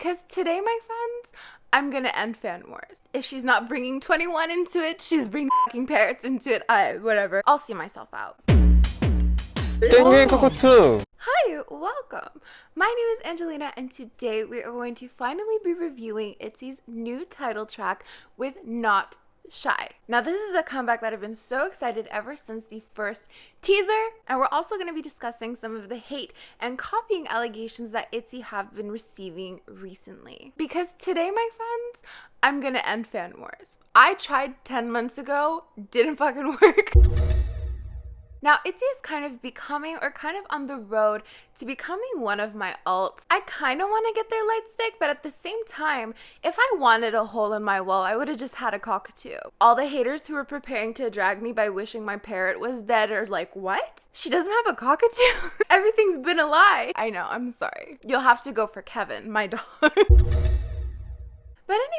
Because today, my friends, I'm gonna end fan wars. If she's not bringing 21 into it, she's bringing fucking parrots into it. Whatever. I'll see myself out. Hi, welcome. My name is Angelina, and today we are going to finally be reviewing Itzy's new title track with Not Shy. Now, this is a comeback that I've been so excited ever since the first teaser, and we're also going to be discussing some of the hate and copying allegations that Itzy have been receiving recently. Because today, my friends, I'm gonna end fan wars. I tried 10 months ago, didn't fucking work. Now, Itzy is kind of becoming, or kind of on the road to becoming one of my ults. I kind of want to get their light stick, but at the same time, if I wanted a hole in my wall, I would have just had a cockatoo. All the haters who were preparing to drag me by wishing my parrot was dead are like, what? She doesn't have a cockatoo? Everything's been a lie. I know, I'm sorry. You'll have to go for Kevin, my dog. But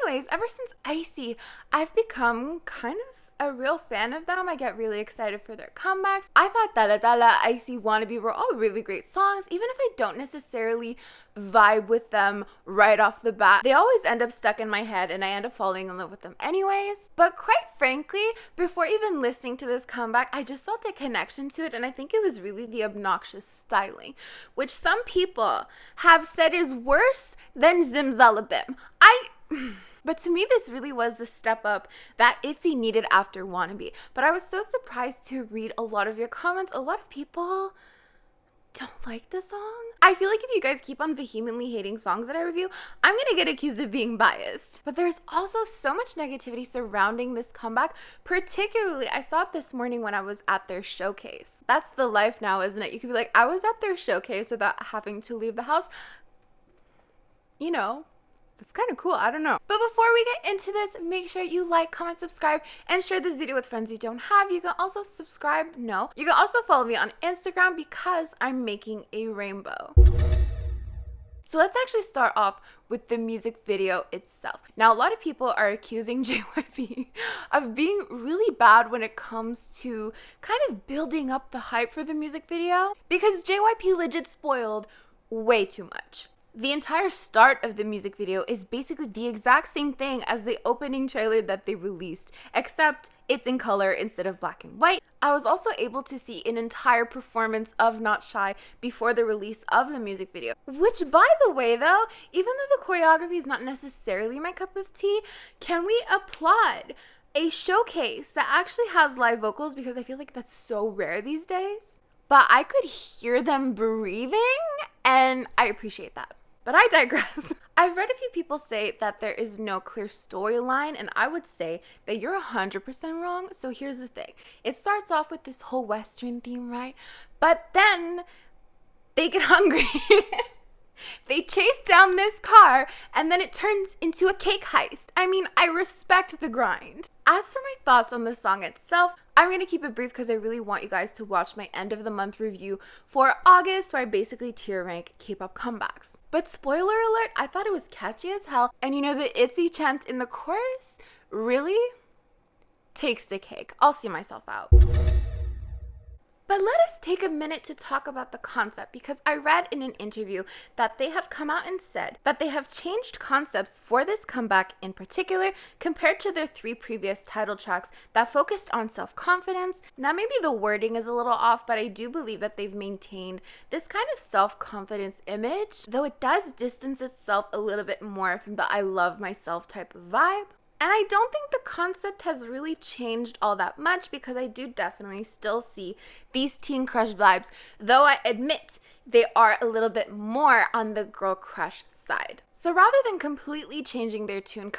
anyways, ever since Icy, I've become kind of a real fan of them. I get really excited for their comebacks. I thought Dalla, Icy, Wannabe were all really great songs. Even if I don't necessarily vibe with them right off the bat, they always end up stuck in my head and I end up falling in love with them anyways. But quite frankly, before even listening to this comeback, I just felt a connection to it, and I think it was really the obnoxious styling, which some people have said is worse than Zimzalabim. But to me, this really was the step up that Itzy needed after Wannabe. But I was so surprised to read a lot of your comments. A lot of people don't like the song. I feel like if you guys keep on vehemently hating songs that I review, I'm gonna get accused of being biased. But there's also so much negativity surrounding this comeback. Particularly, I saw it this morning when I was at their showcase. That's the life now, isn't it? You could be like, I was at their showcase without having to leave the house. You know, it's kind of cool. I don't know. But before we get into this, make sure you like, comment, subscribe, and share this video with friends you don't have. You can also subscribe. No. You can also follow me on Instagram because I'm making a rainbow. So let's actually start off with the music video itself. Now, a lot of people are accusing JYP of being really bad when it comes to kind of building up the hype for the music video, because JYP legit spoiled way too much. The entire start of the music video is basically the exact same thing as the opening trailer that they released, except it's in color instead of black and white. I was also able to see an entire performance of Not Shy before the release of the music video, which, by the way, though, even though the choreography is not necessarily my cup of tea, can we applaud a showcase that actually has live vocals, because I feel like that's so rare these days. But I could hear them breathing, and I appreciate that. But I digress. I've read a few people say that there is no clear storyline, and I would say that you're 100% wrong. So here's the thing. It starts off with this whole Western theme, right? But then they get hungry. They chase down this car, and then it turns into a cake heist. I mean, I respect the grind. As for my thoughts on the song itself, I'm going to keep it brief because I really want you guys to watch my end of the month review for August, where I basically tier rank K-pop comebacks. But spoiler alert, I thought it was catchy as hell. And you know, the Itzy chant in the chorus really takes the cake. I'll see myself out. But let us take a minute to talk about the concept, because I read in an interview that they have come out and said that they have changed concepts for this comeback in particular compared to their 3 previous title tracks that focused on self-confidence. Now, maybe the wording is a little off, but I do believe that they've maintained this kind of self-confidence image, though it does distance itself a little bit more from the I love myself type of vibe. And I don't think the concept has really changed all that much, because I do definitely still see these teen crush vibes, though I admit they are a little bit more on the girl crush side. So rather than completely changing their tune,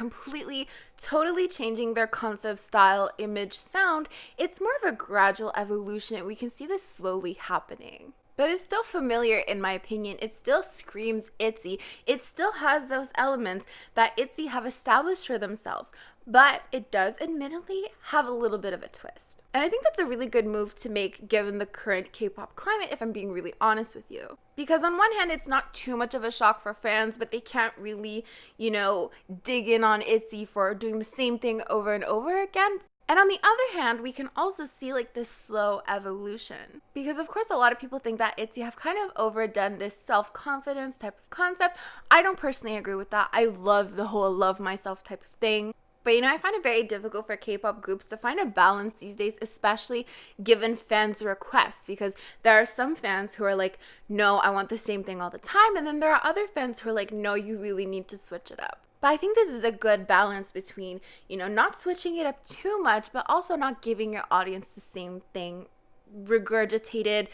totally changing their concept, style, image, sound, it's more of a gradual evolution, and we can see this slowly happening. But it's still familiar in my opinion. It still screams Itzy. It still has those elements that Itzy have established for themselves. But it does admittedly have a little bit of a twist. And I think that's a really good move to make given the current K-pop climate, if I'm being really honest with you. Because on one hand, it's not too much of a shock for fans, but they can't really, dig in on Itzy for doing the same thing over and over again. And on the other hand, we can also see like this slow evolution. Because of course, a lot of people think that Itzy have kind of overdone this self-confidence type of concept. I don't personally agree with that. I love the whole love myself type of thing. But I find it very difficult for K-pop groups to find a balance these days, especially given fans' requests, because there are some fans who are like, no, I want the same thing all the time. And then there are other fans who are like, no, you really need to switch it up. But I think this is a good balance between, not switching it up too much, but also not giving your audience the same thing regurgitated,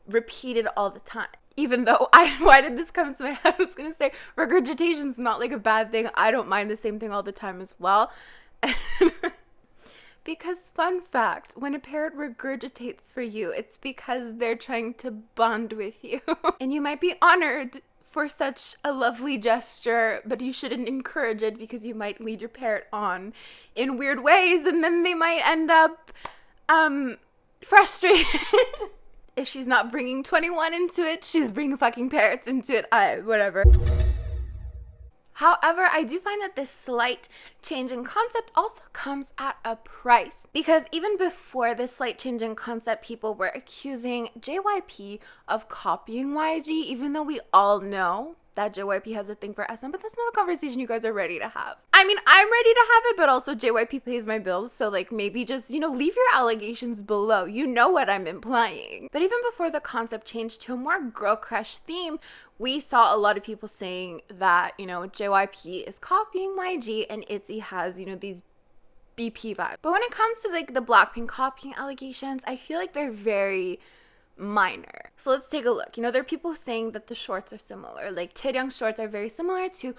repeated all the time. Even though, why did this come to my head? I was going to say, regurgitation's not like a bad thing. I don't mind the same thing all the time as well. Because fun fact, when a parrot regurgitates for you, it's because they're trying to bond with you. And you might be honored for such a lovely gesture, but you shouldn't encourage it because you might lead your parrot on in weird ways and then they might end up frustrated. If she's not bringing 21 into it, she's bringing fucking parrots into it. Whatever. However, I do find that this slight change in concept also comes at a price. Because even before this slight change in concept, people were accusing JYP of copying YG, even though we all know that JYP has a thing for SM, but that's not a conversation you guys are ready to have. I mean, I'm ready to have it, but also JYP pays my bills, so like maybe just, leave your allegations below. You know what I'm implying. But even before the concept changed to a more girl crush theme, we saw a lot of people saying that, JYP is copying YG and Itzy has, these BP vibes. But when it comes to like the Blackpink copying allegations, I feel like they're very minor. So let's take a look. There are people saying that the shorts are similar. Like Taeryung's shorts are very similar to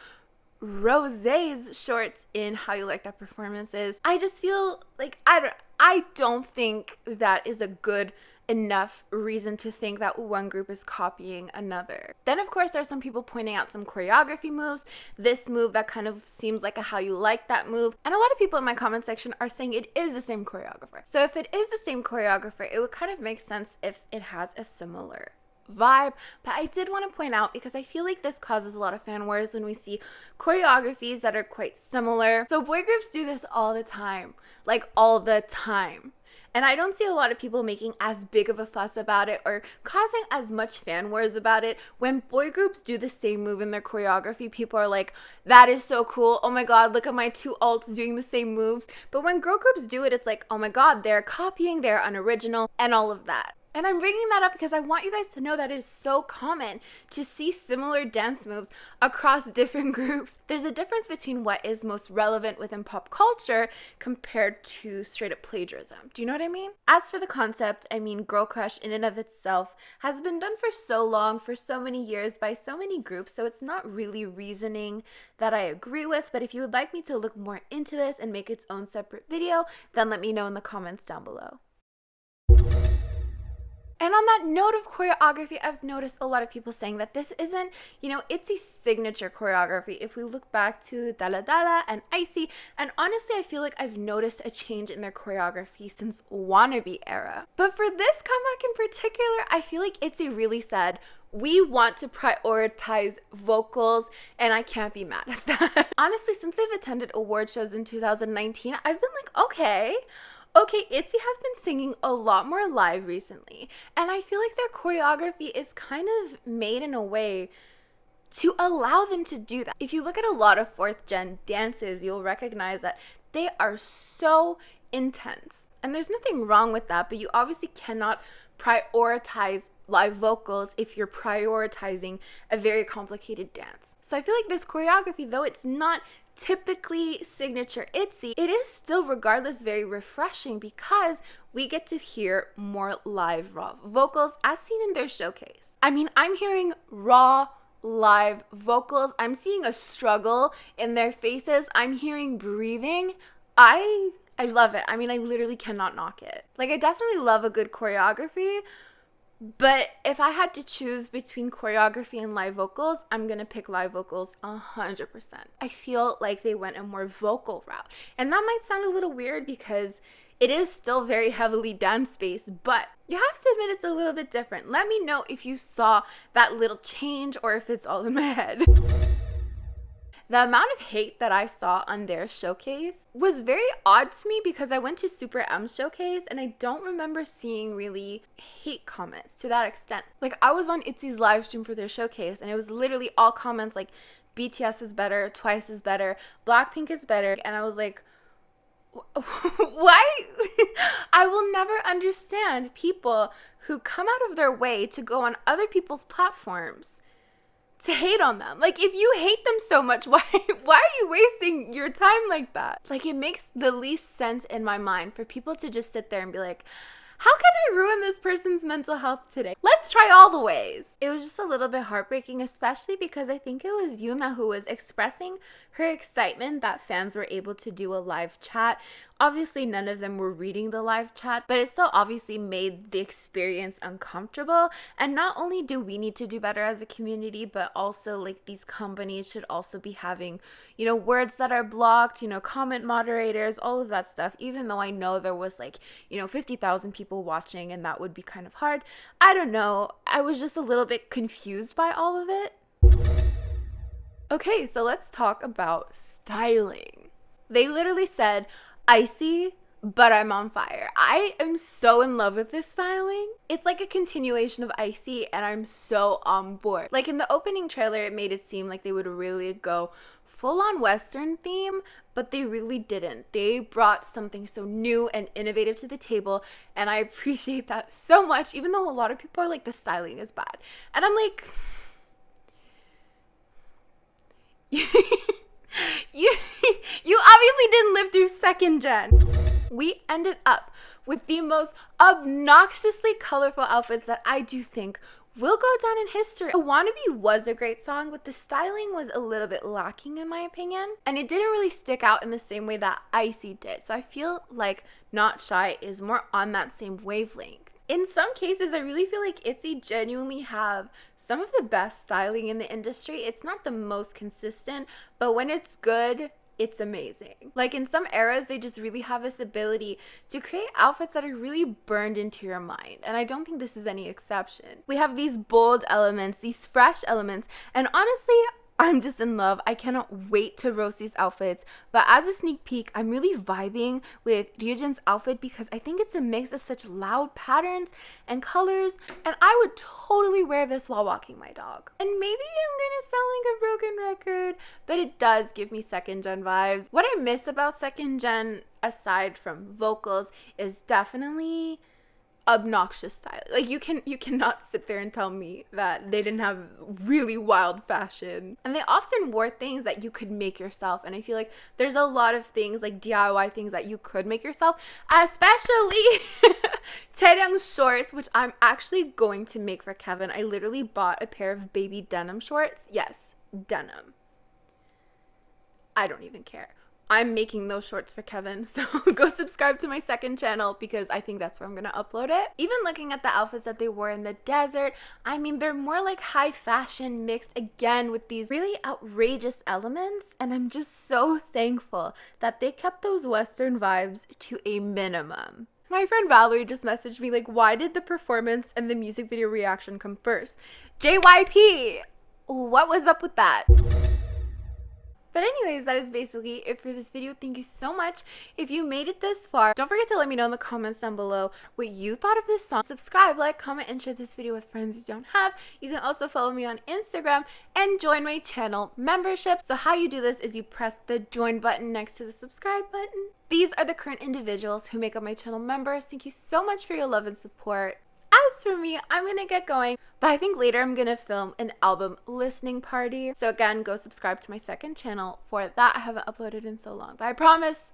Rosé's shorts in How You Like That Performances. I just feel like I don't think that is a good enough reason to think that one group is copying another. Then of course there's some people pointing out some choreography moves, this move that kind of seems like a How You Like That move, and a lot of people in my comment section are saying it is the same choreographer. So if it is the same choreographer, it would kind of make sense if it has a similar vibe. But I did want to point out, because I feel like this causes a lot of fan wars when we see choreographies that are quite similar. So boy groups do this all the time, like all the time. And I don't see a lot of people making as big of a fuss about it or causing as much fan wars about it. When boy groups do the same move in their choreography, people are like, that is so cool. Oh my god, look at my two ults doing the same moves. But when girl groups do it, it's like, oh my god, they're copying, they're unoriginal, and all of that. And I'm bringing that up because I want you guys to know that it is so common to see similar dance moves across different groups. There's a difference between what is most relevant within pop culture compared to straight up plagiarism. Do you know what I mean? As for the concept, girl crush in and of itself has been done for so long, for so many years, by so many groups, so it's not really reasoning that I agree with. But if you would like me to look more into this and make its own separate video, then let me know in the comments down below. And on that note of choreography, I've noticed a lot of people saying that this isn't, Itzy's signature choreography. If we look back to Dalla and Itzy, and honestly, I feel like I've noticed a change in their choreography since Wannabe era. But for this comeback in particular, I feel like Itzy really said, we want to prioritize vocals, and I can't be mad at that. Honestly, since they've attended award shows in 2019, I've been like, okay, Itzy have been singing a lot more live recently, and I feel like their choreography is kind of made in a way to allow them to do that. If you look at a lot of 4th gen dances, you'll recognize that they are so intense. And there's nothing wrong with that, but you obviously cannot prioritize live vocals if you're prioritizing a very complicated dance. So I feel like this choreography, though it's not typically signature Itzy, it is still regardless very refreshing because we get to hear more live raw vocals as seen in their showcase. I'm hearing raw live vocals. I'm seeing a struggle in their faces. I'm hearing breathing. I love it. I literally cannot knock it. Like, I definitely love a good choreography, but if I had to choose between choreography and live vocals, I'm gonna pick live vocals 100%. I feel like they went a more vocal route. And that might sound a little weird because it is still very heavily dance-based, but you have to admit it's a little bit different. Let me know if you saw that little change or if it's all in my head. The amount of hate that I saw on their showcase was very odd to me because I went to Super M's showcase and I don't remember seeing really hate comments to that extent. Like, I was on Itzy's live stream for their showcase and it was literally all comments like BTS is better, Twice is better, Blackpink is better, and I was like, why? I will never understand people who come out of their way to go on other people's platforms to hate on them. Like, if you hate them so much, why are you wasting your time like that? Like, it makes the least sense in my mind for people to just sit there and be like, how can I ruin this person's mental health today? Let's try all the ways. It was just a little bit heartbreaking, especially because I think it was Yuna who was expressing her excitement that fans were able to do a live chat. Obviously, none of them were reading the live chat, but it still obviously made the experience uncomfortable. And not only do we need to do better as a community, but also like these companies should also be having, you know, words that are blocked, you know, comment moderators, all of that stuff. Even though I know there was like, you know, 50,000 people watching and that would be kind of hard. I don't know. I was just a little bit confused by all of it. Okay, so let's talk about styling. They literally said, icy, but I'm on fire. I am so in love with this styling. It's like a continuation of Icy and I'm so on board. Like in the opening trailer, it made it seem like they would really go full on Western theme, but they really didn't. They brought something so new and innovative to the table and I appreciate that so much, even though a lot of people are like, the styling is bad. And I'm like, you obviously didn't live through second gen. We ended up with the most obnoxiously colorful outfits that I do think will go down in history. Wannabe was a great song, but the styling was a little bit lacking in my opinion. And it didn't really stick out in the same way that Icy did. So I feel like Not Shy is more on that same wavelength. In some cases, I really feel like Itzy genuinely have some of the best styling in the industry. It's not the most consistent, but when it's good, it's amazing. Like in some eras, they just really have this ability to create outfits that are really burned into your mind. And I don't think this is any exception. We have these bold elements, these fresh elements, and honestly, I'm just in love. I cannot wait to roast these outfits. But as a sneak peek, I'm really vibing with Ryujin's outfit because I think it's a mix of such loud patterns and colors. And I would totally wear this while walking my dog. And maybe I'm gonna sound like a broken record, but it does give me second gen vibes. What I miss about second gen, aside from vocals, is definitely obnoxious style. Like you cannot sit there and tell me that they didn't have really wild fashion. And they often wore things that you could make yourself, and I feel like there's a lot of things like DIY things that you could make yourself, especially Taeryang's shorts, which I'm actually going to make for Kevin. I literally bought a pair of baby denim shorts. Yes, denim. I don't even care. I'm making those shorts for Kevin, so go subscribe to my second channel because I think that's where I'm gonna upload it. Even looking at the outfits that they wore in the desert, I mean, they're more like high fashion mixed again with these really outrageous elements, and I'm just so thankful that they kept those Western vibes to a minimum. My friend Valerie just messaged me like, why did the performance and the music video reaction come first? JYP! What was up with that? But anyways, that is basically it for this video. Thank you so much. If you made it this far, don't forget to let me know in the comments down below what you thought of this song. Subscribe, like, comment, and share this video with friends you don't have. You can also follow me on Instagram and join my channel membership. So how you do this is you press the join button next to the subscribe button. These are the current individuals who make up my channel members. Thank you so much for your love and support. As for me, I'm gonna get going, but I think later I'm gonna film an album listening party. So again, go subscribe to my second channel for that. I haven't uploaded in so long, but I promise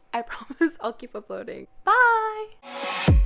I'll keep uploading. Bye!